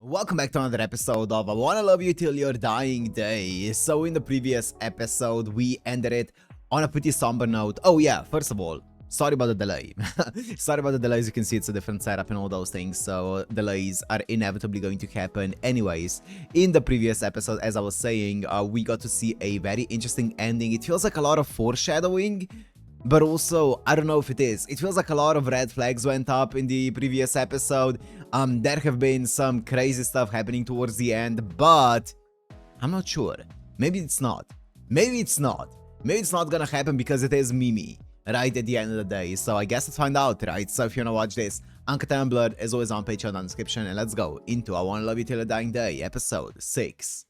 Welcome back to another episode of I Wanna Love You Till Your Dying Day. So in the previous episode, we ended it on a pretty somber note. Oh yeah, first of all, sorry about the delay. Sorry about the delay, as you can see, it's a different setup and all those things, so delays are inevitably going to happen anyways. In the previous episode, as I was saying, we got to see a very interesting ending. It feels like a lot of foreshadowing, but also, I don't know if it is. It feels like a lot of red flags went up in the previous episode. There have been some crazy stuff happening towards the end, but I'm not sure. Maybe it's not. Maybe it's not. Maybe it's not gonna happen because it is Mimi, right, at the end of the day. So I guess let's find out, right? So if you wanna watch this, Uncut and Blood is always on Patreon in the description, and let's go into I Wanna Love You Till Your Dying Day, episode 6.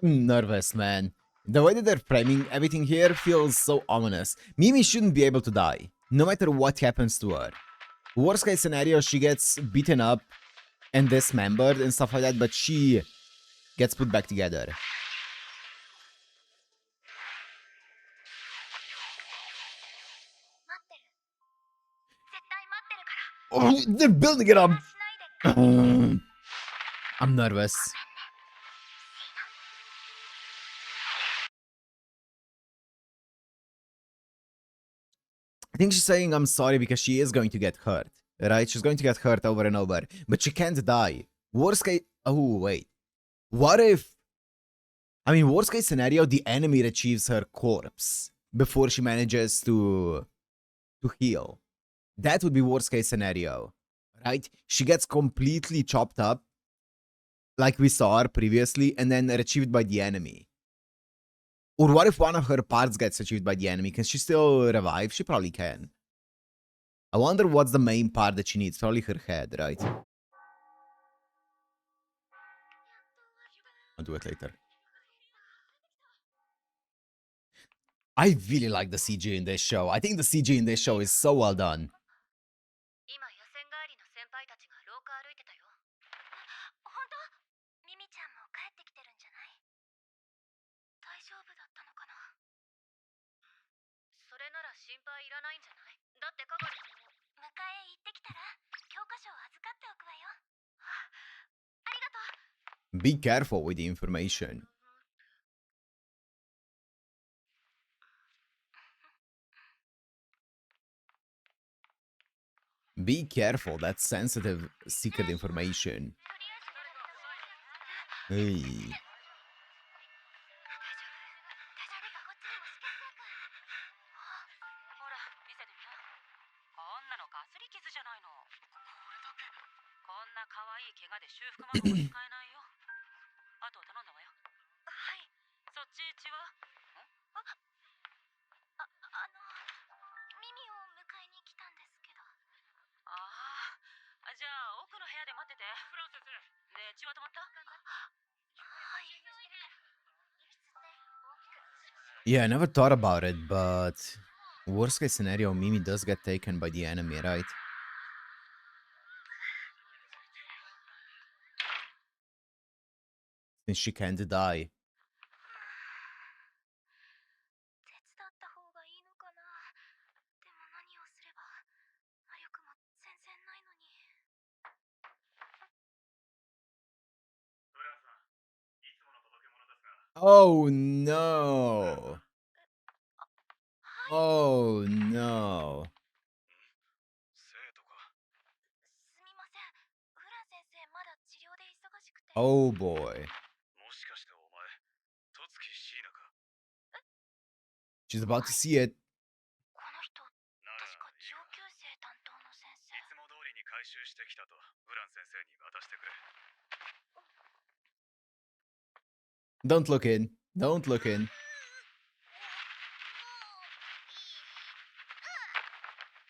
I'm nervous, man. The way that they're framing everything here feels so ominous. Mimi shouldn't be able to die, no matter what happens to her. Worst case scenario, she gets beaten up and dismembered and stuff like that, but she gets put back together. Oh, they're building it up! I'm nervous. I think she's saying I'm sorry because she is going to get hurt, right? She's going to get hurt over and over, but she can't die. Worst case... Oh, wait. What if... I mean, worst case scenario, the enemy retrieves her corpse before she manages to heal. That would be worst case scenario, right? She gets completely chopped up, like we saw her previously, and then retrieved by the enemy. Or what if one of her parts gets retrieved by the enemy? Can she still revive? She probably can. I wonder what's the main part that she needs. Probably her head, right? I'll do it later. I really like the CG in this show. I think the CG in this show is so well done. Be careful with the information. Be careful, that's sensitive secret information. Hey. Yeah, I never thought about it, but worst case scenario, Mimi does get taken by the enemy, right? Since she can't die. Oh no! Oh no! Oh boy. She's about to see it. Don't look in. Don't look in.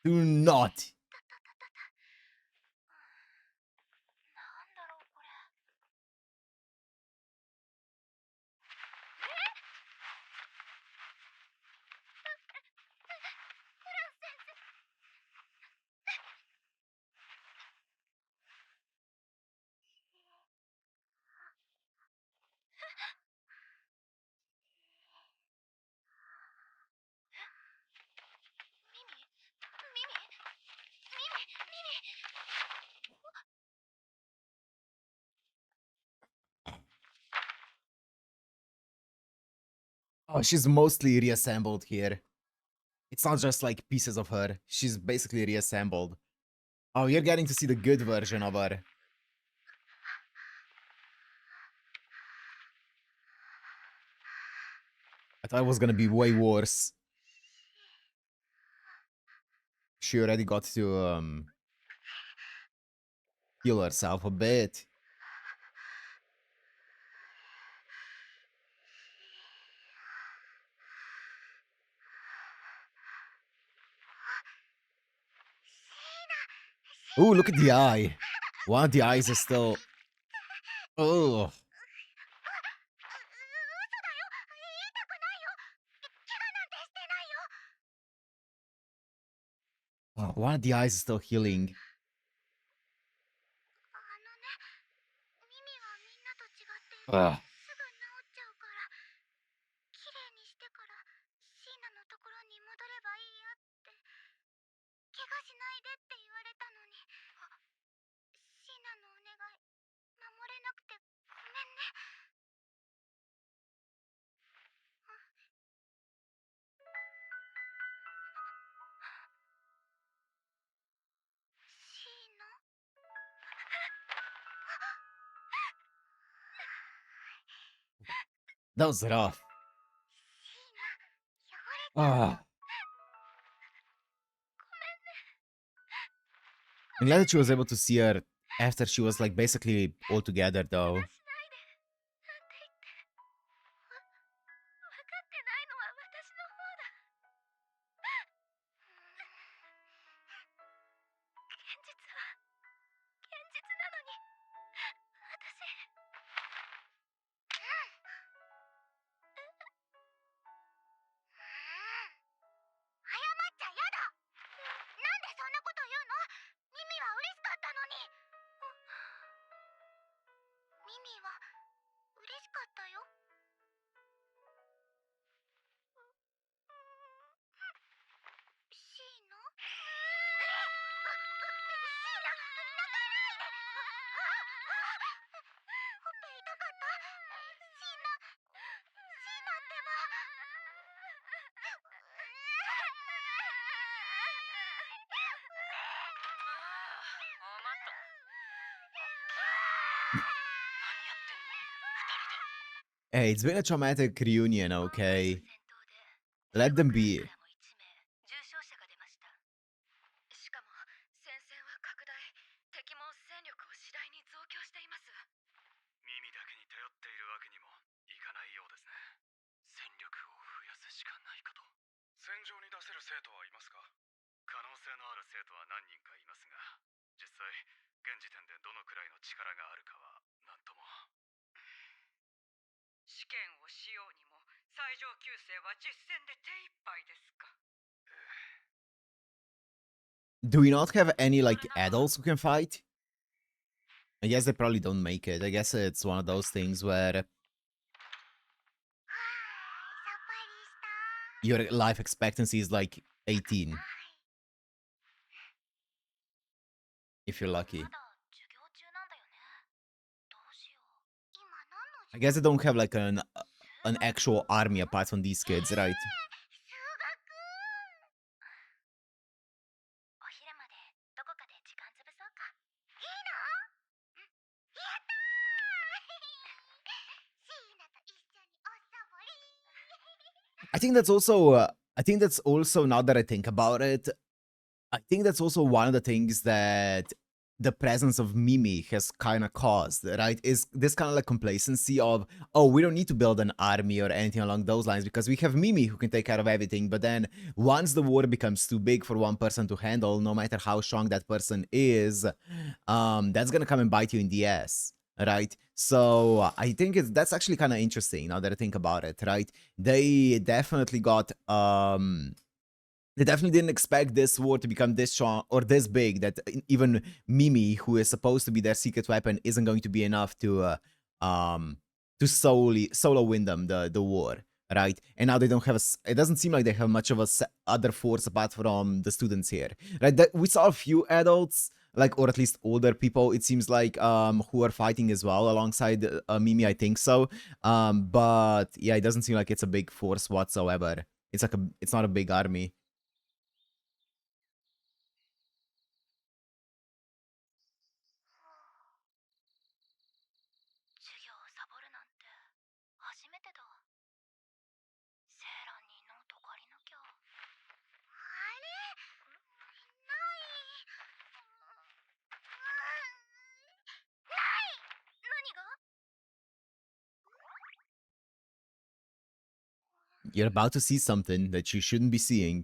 Do not. Oh, she's mostly reassembled here. It's not just like pieces of her. She's basically reassembled. Oh, you're getting to see the good version of her. I thought it was gonna be way worse. She already got to heal herself a bit. Ooh, look at the eye. One of the eyes is still... Oh. Oh, one of the eyes is still healing. Ugh. That was rough. Ah. I'm glad that she was able to see her after she was like basically all together though. Hey, it's been a traumatic reunion, okay? Let them be. Do we not have any, like, adults who can fight? I guess they probably don't make it. I guess it's one of those things where your life expectancy is like 18. If you're lucky. I guess they don't have like an actual army apart from these kids, right? I think that's also now that I think about it, I think that's also one of the things that the presence of Mimi has kind of caused, right? Is this kind of like complacency of, oh, we don't need to build an army or anything along those lines because we have Mimi who can take care of everything. But then once the war becomes too big for one person to handle, no matter how strong that person is, that's gonna come and bite you in the ass, right? So I think that's actually kind of interesting now that I think about it, right? They definitely got they definitely didn't expect this war to become this strong or this big, that even Mimi, who is supposed to be their secret weapon, isn't going to be enough to solo win them the war, right? And now they don't have it doesn't seem like they have much of a other force apart from the students here, right? We saw a few adults, like, or at least older people, it seems like, who are fighting as well alongside Mimi, I think so. But yeah, it doesn't seem like it's a big force whatsoever. It's like it's not a big army. You're about to see something that you shouldn't be seeing.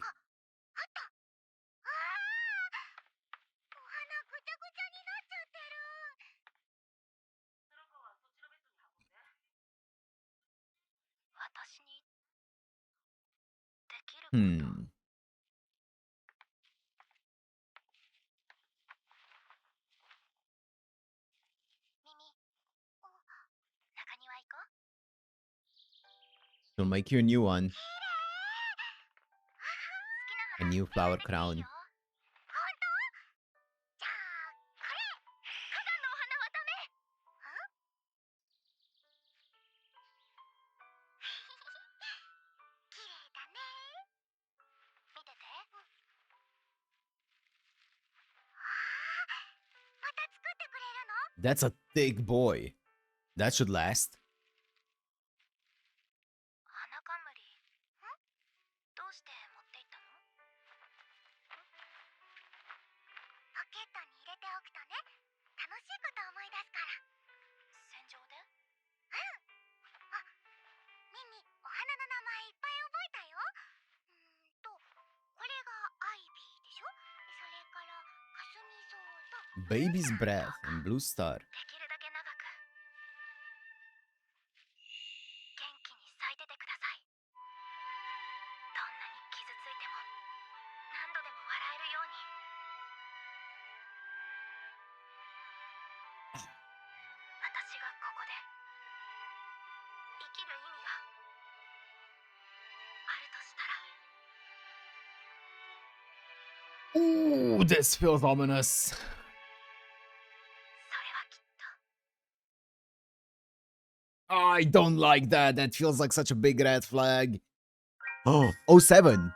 Hmm. She'll make you a new one. A new flower crown. That's a thick boy. That should last. Baby's breath and blue star. Ooh, this feels ominous. I don't like that. That feels like such a big red flag. Oh, 07.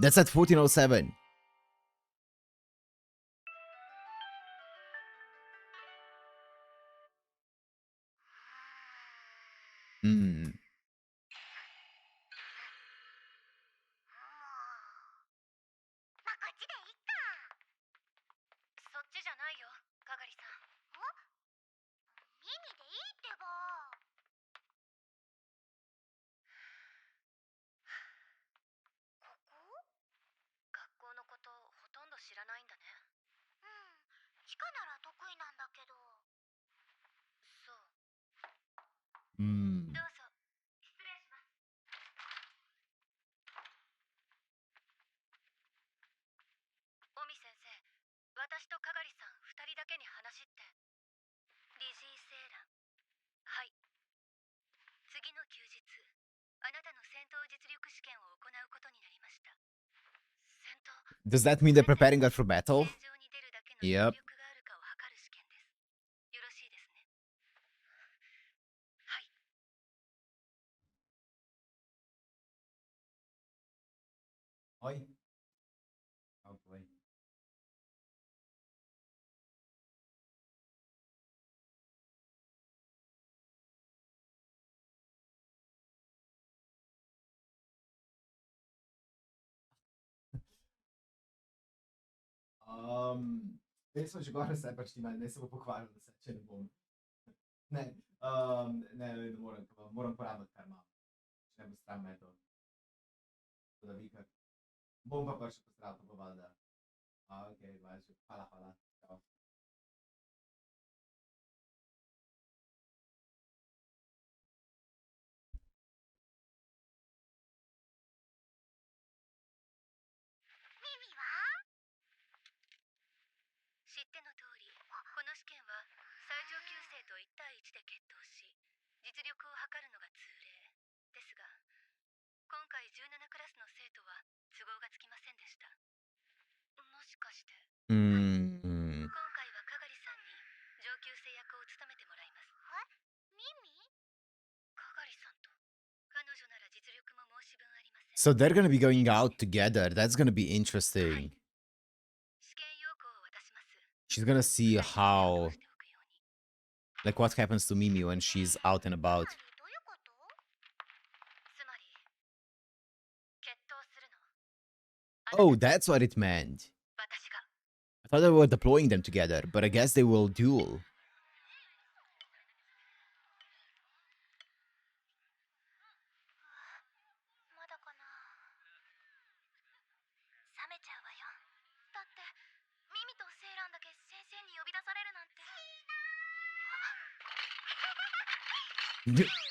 That's at 1407. Hmm. Hmm. Does that mean they're preparing her for battle? Yep. Oi. Oh boy. Penso že agora se pač ti ne se bo pokvaril, da se če ne bom. Ne, ne morem, moram porabiti kar imam. Če ne bo stran me to. Da vikar. Bom pa še postral to valjda. Ok, važno. Hvala, hvala. Čau. Hmm. So they're gonna be going out together. That's gonna be interesting. She's gonna see how, like, what happens to Mimi when she's out and about. Oh, that's what it meant. I thought they were deploying them together, but I guess they will duel.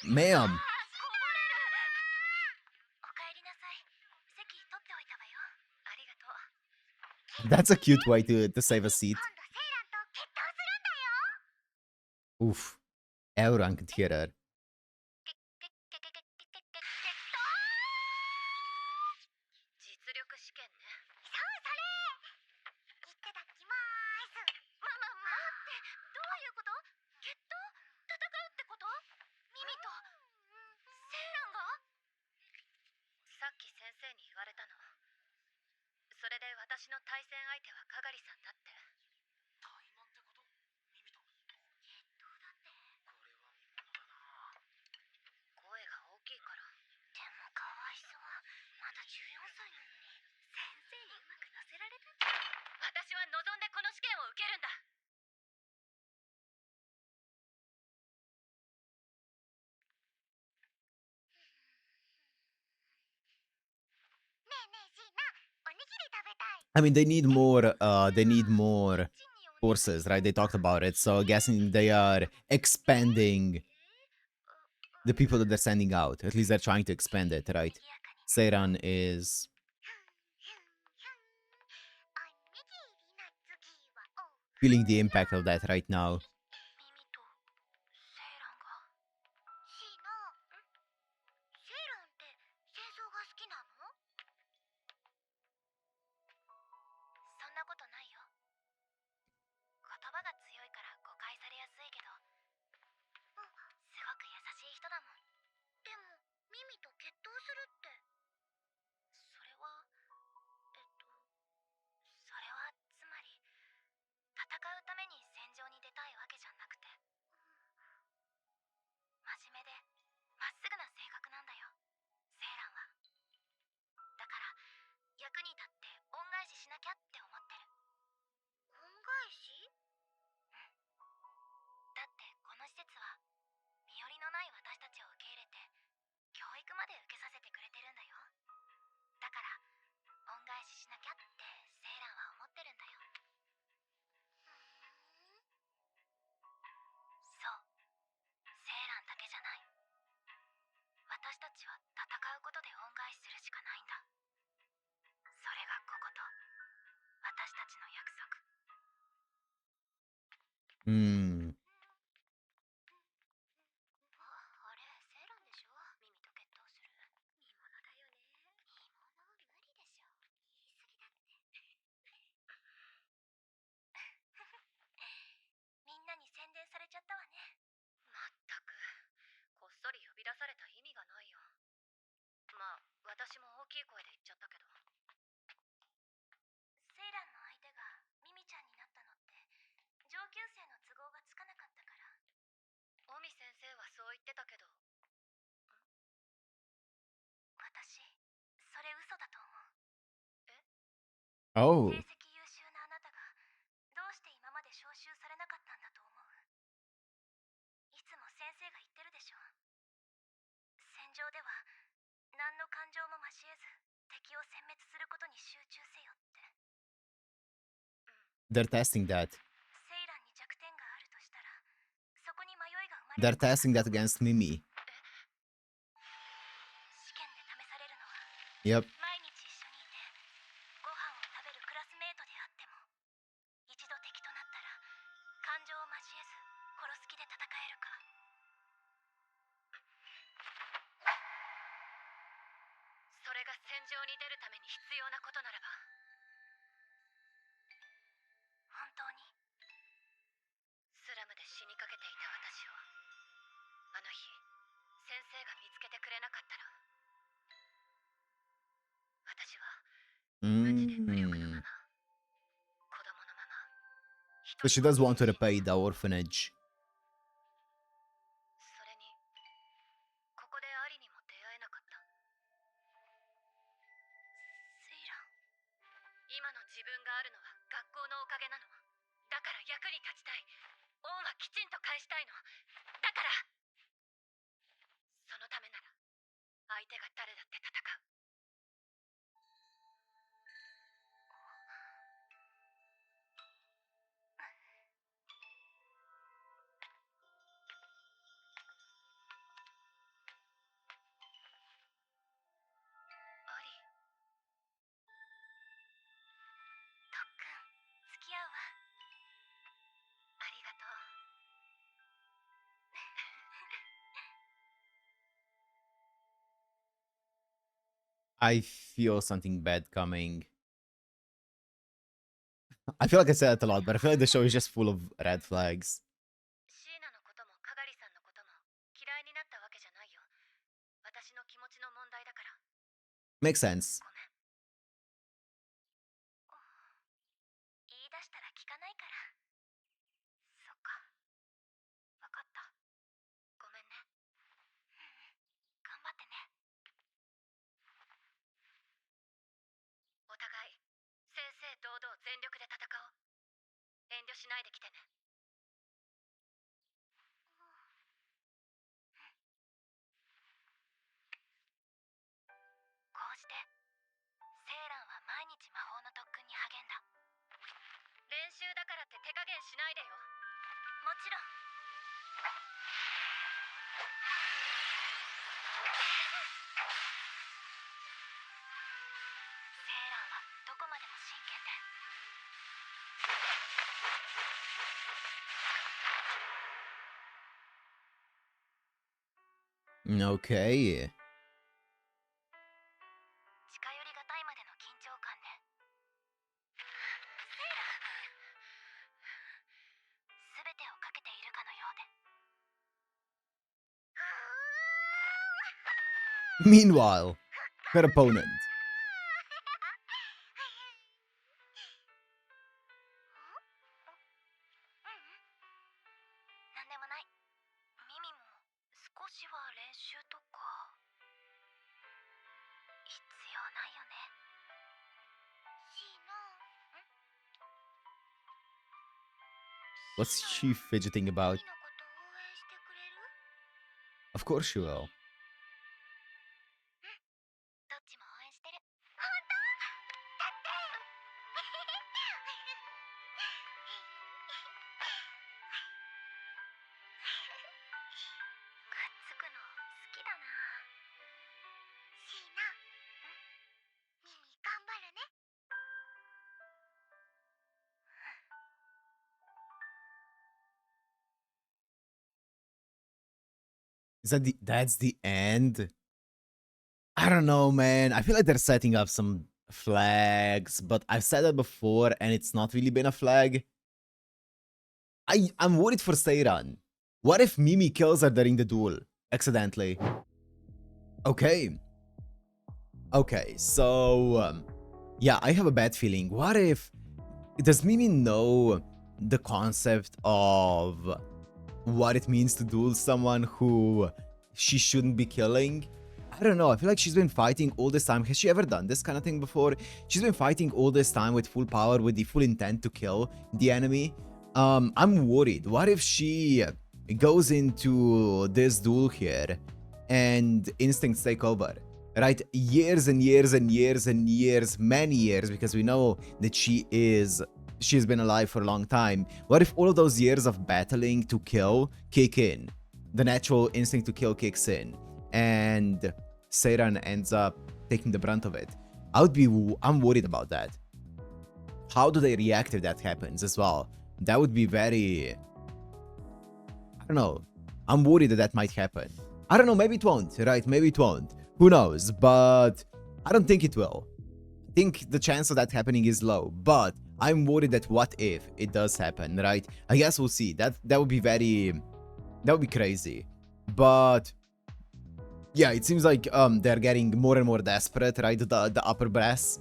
Ma'am. That's a cute way to save a seat. Oof. Everyone could hear her. I mean, they need more forces, right? They talked about it, so guessing they are expanding the people that they're sending out. At least they're trying to expand it, right? Seiran is feeling the impact of that right now. Hmm. Oh. They're testing that. They're testing that against Mimi. Yep. But she does want to repay the orphanage. それにここでアリにも出会えなかった。セイラン、今の自分があるのは学校のおかげなの。だから役に立ちたい。恩はきちんと返したいの。だからそのためなら相手が誰だって戦う。アリ、とっくん付き合うわ。ありがとう。I feel something bad coming. I feel like I said that a lot, but I feel like the show is just full of red flags. シーナのこともカガリさんのことも嫌いになったわけじゃないよ。私の気持ちの問題だから。 Makes sense. ごめん。言い出したら聞かないから。そっか。わかった。ごめんね。頑張ってね。お互い正々堂々全力で戦おう。遠慮しないで来てね。こうしてセイランは毎日魔法の特訓に励んだ。練習だからって手加減しないでよ。もちろん。セイランはどこまでも真剣で。Okay. 近寄りがたいまでの緊張感で。セイラン、すべてをかけているかのようで。 Meanwhile, her opponent. なんでもない。ミミも少しは練習とか必要ないよね。シーナ。 What's she fidgeting about? のこと応援してくれる？ Of course she will. どっちも応援してる。本当？だってくっつくの好きだな。シーナ、ミミ頑張るね。 That's the end? I don't know, man. I feel like they're setting up some flags, but I've said that before and it's not really been a flag. I'm worried for Seiran. What if Mimi kills her during the duel? Accidentally. Okay. Okay, so... yeah, I have a bad feeling. What if... does Mimi know the concept of what it means to duel someone who she shouldn't be killing? I don't know. I feel like she's been fighting all this time. Has she ever done this kind of thing before? She's been fighting all this time with full power, with the full intent to kill the enemy. I'm worried. What if she goes into this duel here and instincts take over? Right? Years and years and years and years, many years, because we know that she's been alive for a long time. What if all of those years of battling to kill kick in? The natural instinct to kill kicks in, and Seiran ends up taking the brunt of it. I'm worried about that. How do they react if that happens as well? That would be very... I don't know. I'm worried that that might happen. I don't know, maybe it won't, right? Maybe it won't. Who knows? But I don't think it will. I think the chance of that happening is low, but I'm worried that what if it does happen, right? I guess we'll see. That would be very... that would be crazy. But yeah, it seems like they're getting more and more desperate, right? The upper brass.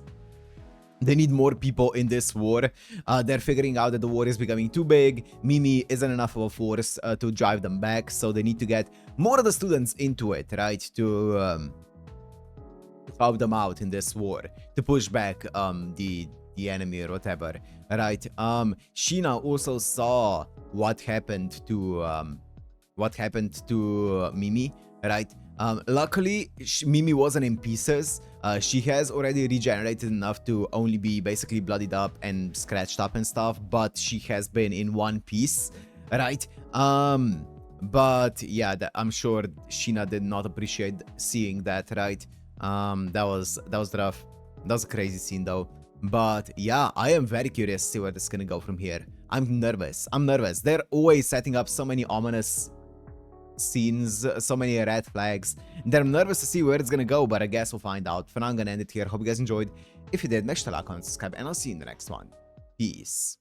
They need more people in this war. They're figuring out that the war is becoming too big. Mimi isn't enough of a force to drive them back, so they need to get more of the students into it, right? To help them out in this war, to push back the enemy or whatever, right? Sheena also saw what happened to Mimi, right? Luckily, Mimi wasn't in pieces. She has already regenerated enough to only be basically bloodied up and scratched up and stuff, but she has been in one piece, right? But yeah, I'm sure Sheena did not appreciate seeing that, right? That was rough. That was a crazy scene though. But yeah, I am very curious to see where this is gonna go from here. I'm nervous. They're always setting up so many ominous scenes, so many red flags, that I'm nervous to see where it's gonna go, but I guess we'll find out. For now, I'm gonna end it here. Hope you guys enjoyed. If you did, make sure to like, comment, subscribe, and I'll see you in the next one. Peace.